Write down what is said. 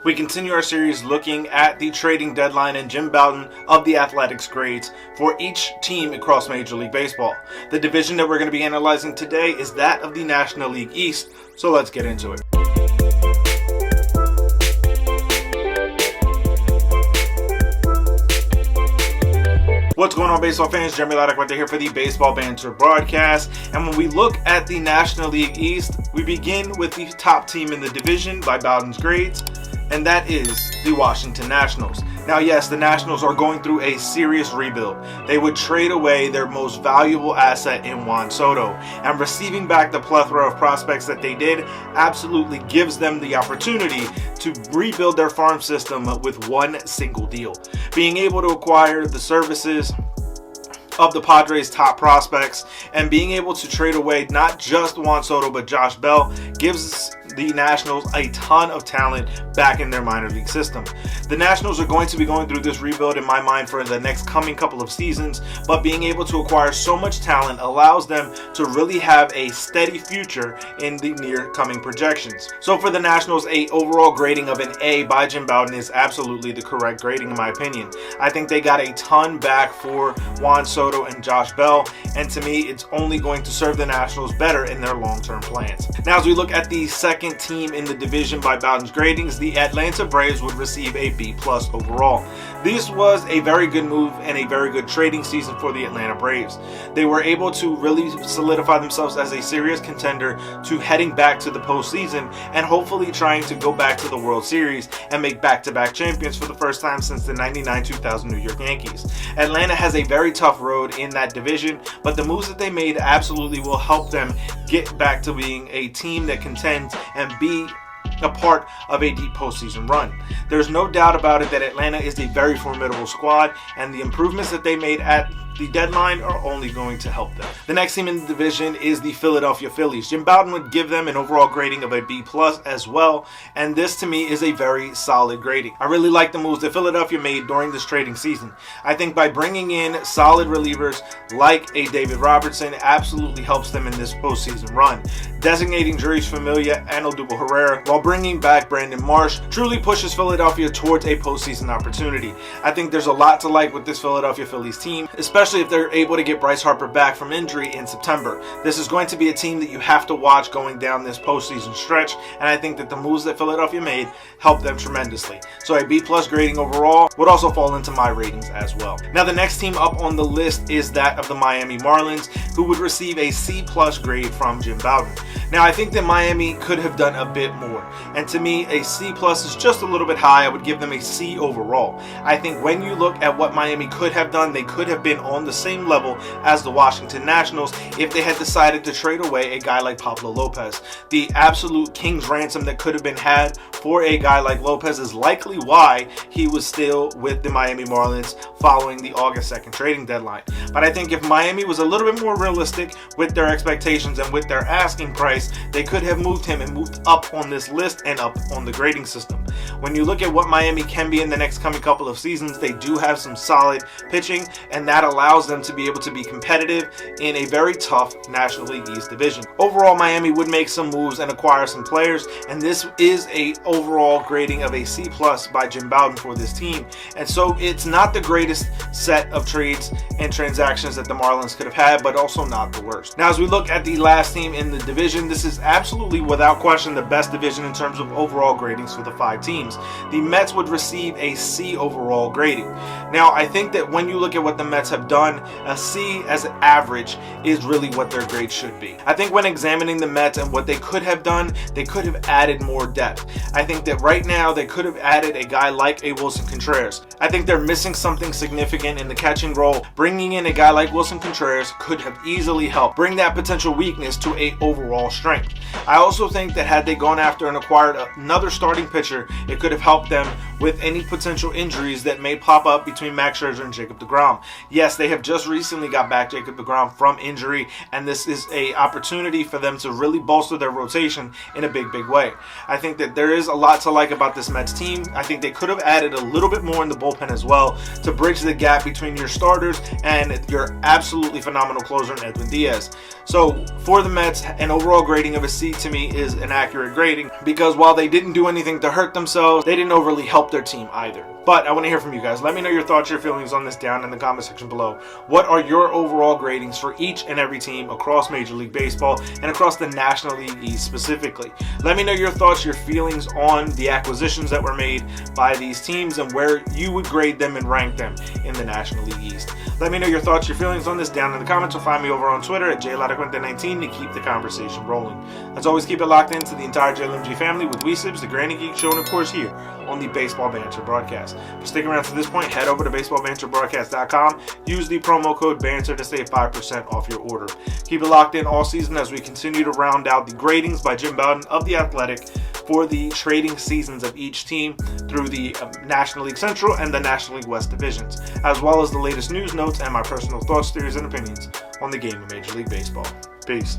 We continue our series looking at the trading deadline and Jim Bowden of the Athletics grades for each team across Major League Baseball. The division that we're going to be analyzing today is that of the National League East, so let's get into it. What's going on, baseball fans? Jeremy Laddock right there here for the Baseball Banter broadcast. And when we look at the National League East, we begin with the top team in the division by Bowden's grades, and that is the Washington Nationals. Now, yes, the Nationals are going through a serious rebuild. They would trade away their most valuable asset in Juan Soto, and receiving back the plethora of prospects that they did absolutely gives them the opportunity to rebuild their farm system with one single deal. Being able to acquire the services of the Padres' top prospects and being able to trade away not just Juan Soto but Josh Bell gives the Nationals a ton of talent back in their minor league system. The Nationals are going to be going through this rebuild in my mind for the next coming couple of seasons, but being able to acquire so much talent allows them to really have a steady future in the near coming projections. So for the Nationals, a overall grading of an A by Jim Bowden is absolutely the correct grading in my opinion. I think they got a ton back for Juan Soto and Josh Bell, and to me it's only going to serve the Nationals better in their long-term plans. Now, as we look at the second team in the division by Bowden's gradings, the Atlanta Braves would receive a B+ overall. This was a very good move and a very good trading season for the Atlanta Braves. They were able to really solidify themselves as a serious contender to heading back to the postseason and hopefully trying to go back to the World Series and make back-to-back champions for the first time since the 99-2000 New York Yankees. Atlanta has a very tough road in that division, but the moves that they made absolutely will help them get back to being a team that contends and be a part of a deep postseason run. There's no doubt about it that Atlanta is a very formidable squad, and the improvements that they made at the deadline are only going to help them. The next team in the division is the Philadelphia Phillies. Jim Bowden would give them an overall grading of a B+ as well, and this to me is a very solid grading. I really like the moves that Philadelphia made during this trading season. I think by bringing in solid relievers like a David Robertson absolutely helps them in this postseason run. Designating Jeurys Familia and Odubel Herrera while bringing back Brandon Marsh truly pushes Philadelphia towards a postseason opportunity. I think there's a lot to like with this Philadelphia Phillies team, especially if they're able to get Bryce Harper back from injury in September. This is going to be a team that you have to watch going down this postseason stretch, and I think that the moves that Philadelphia made helped them tremendously. So a B+ grading overall would also fall into my ratings as well. Now, the next team up on the list is that of the Miami Marlins, who would receive a C+ grade from Jim Bowden. Now, I think that Miami could have done a bit more, and to me a C+ is just a little bit high. I would give them a C overall. I think when you look at what Miami could have done, they could have been on the same level as the Washington Nationals if they had decided to trade away a guy like Pablo Lopez. The absolute king's ransom that could have been had for a guy like Lopez is likely why he was still with the Miami Marlins following the August 2nd trading deadline. But I think if Miami was a little bit more realistic with their expectations and with their asking price, they could have moved him and moved up on this list and up on the grading system. When you look at what Miami can be in the next coming couple of seasons, they do have some solid pitching, and that allows them to be able to be competitive in a very tough National League East division. Overall, Miami would make some moves and acquire some players, and this is a overall grading of a C+ by Jim Bowden for this team. And so it's not the greatest set of trades and transactions that the Marlins could have had, but also not the worst. Now, as we look at the last team in the division, this is absolutely without question the best division in terms of overall gradings for the 5 teams. The Mets would receive a C overall grading. Now, I think that when you look at what the Mets have done, a C as an average is really what their grade should be. I think when examining the Mets and what they could have done, they could have added more depth. I think that right now they could have added a guy like a Wilson Contreras. I think they're missing something significant in the catching role. Bringing in a guy like Wilson Contreras could have easily helped bring that potential weakness to a overall strength. I also think that had they gone after and acquired another starting pitcher, it could have helped them with any potential injuries that may pop up between Max Scherzer and Jacob deGrom. Yes, they have just recently got back Jacob deGrom from injury, and this is an opportunity for them to really bolster their rotation in a big way. I think that there is a lot to like about this Mets team. I think they could have added a little bit more in the bullpen as well to bridge the gap between your starters and your absolutely phenomenal closer in Edwin Diaz. So for the Mets, an overall grading of a C to me is an accurate grading, because while they didn't do anything to hurt themselves, well, they didn't overly help their team either. But I want to hear from you guys. Let me know your thoughts, your feelings on this down in the comment section below. What are your overall gradings for each and every team across Major League Baseball and across the National League East specifically? Let me know your thoughts, your feelings on the acquisitions that were made by these teams and where you would grade them and rank them in the National League East. Let me know your thoughts, your feelings on this down in the comments, or find me over on Twitter at JLataQuenta19 to keep the conversation rolling. As always, keep it locked into the entire JLMG family with Weesibs, the Granny Geek Show, and of course here on the Baseball Banter Broadcast. For sticking around to this point, head over to baseballbanterbroadcast.com. Use the promo code BANTER to save 5% off your order. Keep it locked in all season as we continue to round out the gradings by Jim Bowden of The Athletic for the trading seasons of each team through the National League Central and the National League West divisions, as well as the latest news, notes, and my personal thoughts, theories, and opinions on the game of Major League Baseball. Peace.